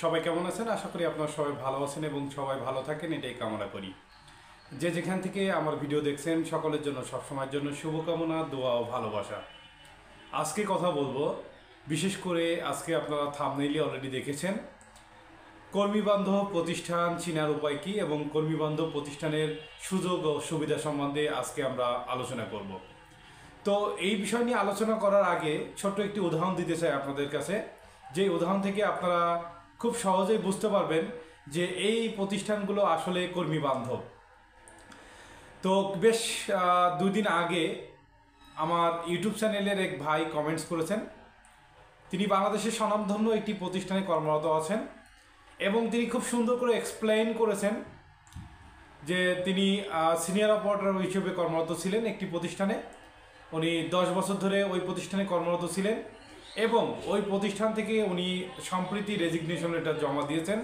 সবাই কেমন আছেন? আশা করি আপনারা সবাই ভালো আছেন এবং সবাই ভালো থাকেন, এটাই কামনা করি। যে যেখান থেকে আমার ভিডিও দেখছেন সকলের জন্য সবসময়ের জন্য শুভকামনা, দোয়া ও ভালোবাসা। আজকে কথা বলবো, বিশেষ করে আজকে আপনারা থাম্বনেইলে অলরেডি দেখেছেন, কর্মীবান্ধব প্রতিষ্ঠান চিনার উপায় কী এবং কর্মীবান্ধব প্রতিষ্ঠানের সুযোগ ও সুবিধা সম্বন্ধে আজকে আমরা আলোচনা করব। তো এই বিষয় নিয়ে আলোচনা করার আগে ছোট্ট একটি উদাহরণ দিতে চাই আপনাদের কাছে, যে উদাহরণ থেকে আপনারা খুব সহজেই বুঝতে পারবেন যে এই প্রতিষ্ঠানগুলো আসলে কর্মী বান্ধব। তো বেশ 2 দিন আগে আমার ইউটিউব চ্যানেলের এক ভাই কমেন্টস করেছেন। তিনি বাংলাদেশের স্বনামধন্য একটি প্রতিষ্ঠানে কর্মরত আছেন এবং তিনি খুব সুন্দর করে এক্সপ্লেইন করেছেন যে তিনি সিনিয়র অপারেটর হিসেবে কর্মরত ছিলেন একটি প্রতিষ্ঠানে। উনি 10 বছর ধরে ওই প্রতিষ্ঠানে কর্মরত ছিলেন এবং ওই প্রতিষ্ঠান থেকে উনি সম্প্রতি রেজিগনেশন লেটার জমা দিয়েছেন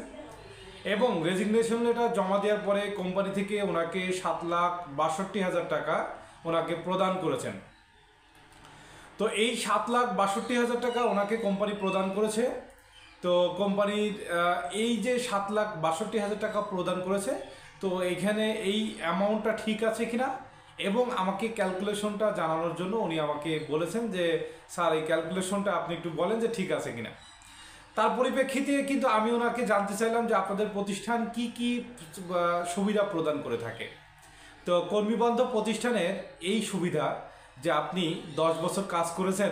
এবং রেজিগনেশন লেটার জমা দেওয়ার পরে কোম্পানি থেকে ওনাকে 7,62,000 টাকা ওনাকে প্রদান করেছেন। তো এই 7,62,000 টাকা ওনাকে কোম্পানি প্রদান করেছে। তো কোম্পানির এই যে 7,62,000 টাকা প্রদান করেছে, তো এইখানে এই অ্যামাউন্টটা ঠিক আছে কিনা এবং আমাকে ক্যালকুলেশনটা জানানোর জন্য উনি আমাকে বলেছেন যে স্যার এই ক্যালকুলেশনটা আপনি একটু বলেন যে ঠিক আছে কিনা। তার পরিপ্রেক্ষিতে কিন্তু আমি ওনাকে জানতে চাইলাম যে আপনাদের প্রতিষ্ঠান কি কি সুবিধা প্রদান করে থাকে। তো কর্মীবান্ধব প্রতিষ্ঠানের এই সুবিধা যে আপনি 10 বছর কাজ করেছেন,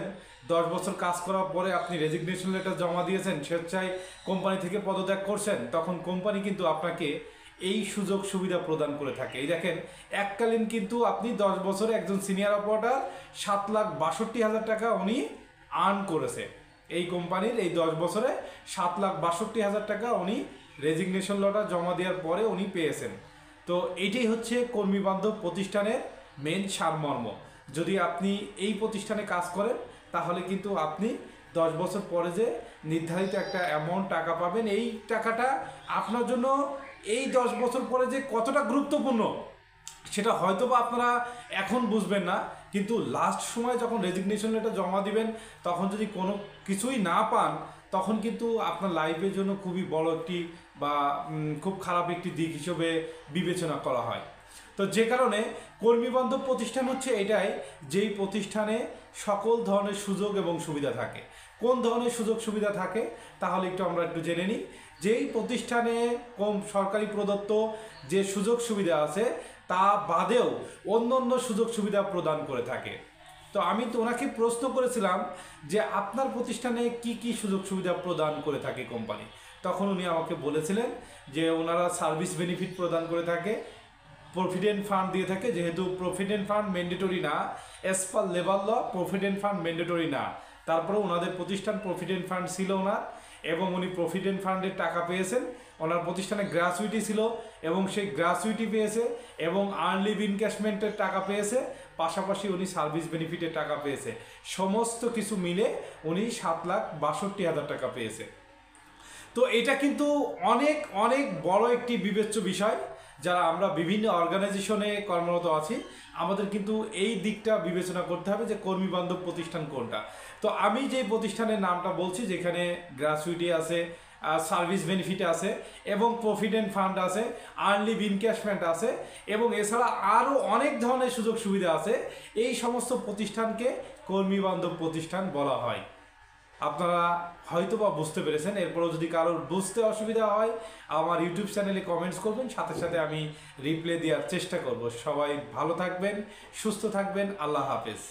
10 বছর কাজ করার পরে আপনি রেজিগনেশন লেটার জমা দিয়েছেন, স্বেচ্ছায় কোম্পানি থেকে পদত্যাগ করছেন, তখন কোম্পানি কিন্তু আপনাকে এই সুযোগ সুবিধা প্রদান করে থাকে। এই দেখেন, এককালীন কিন্তু আপনি 10 বছরে একজন সিনিয়র অপারেটর 7,62,000 টাকা উনি আর্ন করেছে। এই কোম্পানির এই 10 বছরে 7,62,000 টাকা উনি রেজিগনেশন লেটার জমা দেওয়ার পরে উনি পেয়েছেন। তো এটাই হচ্ছে কর্মীবান্ধব প্রতিষ্ঠানের মেন সারমর্ম। যদি আপনি এই প্রতিষ্ঠানে কাজ করেন তাহলে কিন্তু আপনি 10 বছর পরে যে নির্ধারিত একটা অ্যামাউন্ট টাকা পাবেন, এই টাকাটা আপনার জন্য এই 10 বছর পরে যে কতটা গুরুত্বপূর্ণ সেটা হয়তো বা আপনারা এখন বুঝবেন না, কিন্তু লাস্ট সময় যখন রেজিগনেশন লেটার জমা দিবেন তখন যদি কোনো কিছুই না পান তখন কিন্তু আপনার লাইফের জন্য খুবই বড় একটি বা খুব খারাপ একটি দিক হিসেবে বিবেচনা করা হয়। তো যে কারণে কর্মীবান্ধব প্রতিষ্ঠান হচ্ছে এটাই, যেই প্রতিষ্ঠানে সকল ধরনের সুযোগ এবং সুবিধা থাকে। কোন ধরনের সুযোগ সুবিধা থাকে তাহলে আমরা একটু জেনে নিই। যেই প্রতিষ্ঠানে কম সরকারি প্রদত্ত যে সুযোগ সুবিধা আছে তা বাদেও অন্য অন্য সুযোগ সুবিধা প্রদান করে থাকে। তো আমি তো ওনাকে প্রশ্ন করেছিলাম যে আপনার প্রতিষ্ঠানে কি কি সুযোগ সুবিধা প্রদান করে থাকে কোম্পানি। তখন উনি আমাকে বলেছিলেন যে ওনারা সার্ভিস বেনিফিট প্রদান করে থাকে, প্রভিডেন্ট ফান্ড দিয়ে থাকে, যেহেতু প্রভিডেন্ট ফান্ড ম্যান্ডেটরি না, as per labour law provident fund mandatory না, তারপরে ওনাদের প্রতিষ্ঠান প্রভিডেন্ট ফান্ড ছিল ওনার এবং উনি প্রভিডেন্ট ফান্ডের টাকা পেয়েছেন। ওনার প্রতিষ্ঠানে গ্র্যাচুইটি ছিল এবং সেই গ্র্যাচুইটি পেয়েছে এবং আর্লি ইনক্যাশমেন্টের টাকা পেয়েছে, পাশাপাশি উনি সার্ভিস বেনিফিটের টাকা পেয়েছে। সমস্ত কিছু মিলে উনি 7,62,000 টাকা পেয়েছে। তো এটা কিন্তু অনেক অনেক বড় একটি বিবেচ্য বিষয়। যারা আমরা বিভিন্ন অর্গানাইজেশনে কর্মরত আছি আমাদের কিন্তু এই দিকটা বিবেচনা করতে হবে যে কর্মীবান্ধব প্রতিষ্ঠান কোনটা। তো আমি যে প্রতিষ্ঠানের নামটা বলছি, যেখানে গ্র্যাচুইটি আছে, সার্ভিস বেনিফিট আছে এবং প্রভিডেন্ট ফান্ড আছে, আর্লি ইনক্যাশমেন্ট আছে এবং এছাড়া আরও অনেক ধরনের সুযোগ সুবিধা আছে, এই সমস্ত প্রতিষ্ঠানকে কর্মীবান্ধব প্রতিষ্ঠান বলা হয়। আপনারা হয়তো বা বুঝতে পেরেছেন। এরপরও যদি কারোর বুঝতে অসুবিধা হয় আমার ইউটিউব চ্যানেলে কমেন্টস করবেন, সাথে সাথে আমি রিপ্লাই দেওয়ার চেষ্টা করব। সবাই ভালো থাকবেন, সুস্থ থাকবেন, আল্লাহ হাফেজ।